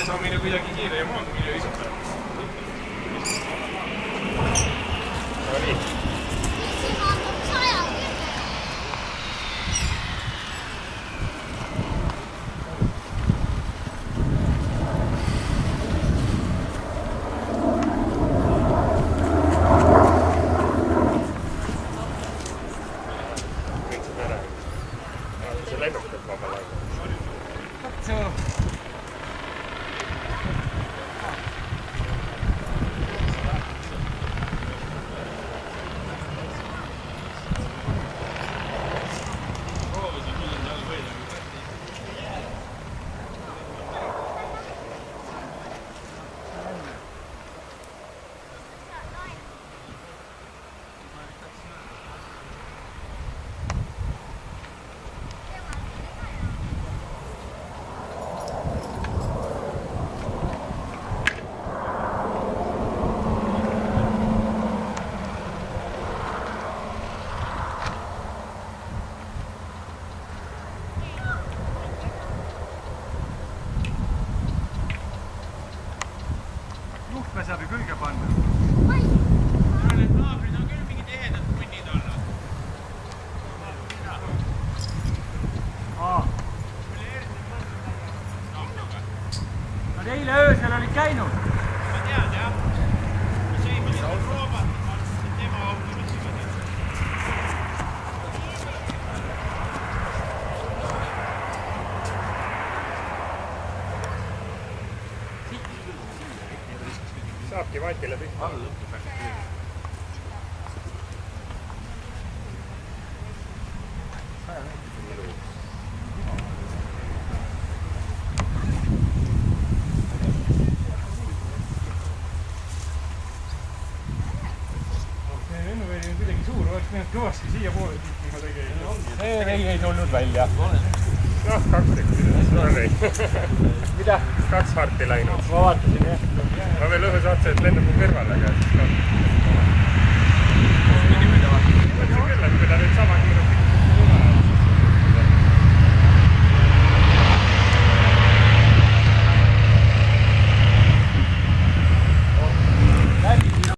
saamine kuidagi kiire ja maandumine lihtsalt. No nii. Juhtme saab ju külge panna. Need naabrid on küll mingid ehedad punnid olnud. Nad eile öösel olid käinud. Ma tean, jah. See ei mõni roobat, ma arvasin, et tema automisiga teeb. Saabki vatile pihta. Lennuväli on kuidagi suur, oleks näinud kõvasti siia poole tihtima tegelikult. Ei tulnud välja. Noh, 2 sekundit. Mida? 2 harti läinud. Ma vaatasin, jah. Ma veel ühe saatse, et lendab mu kõrvale, aga... Mõtlesin küll, et kui ta nüüd sama kiirelt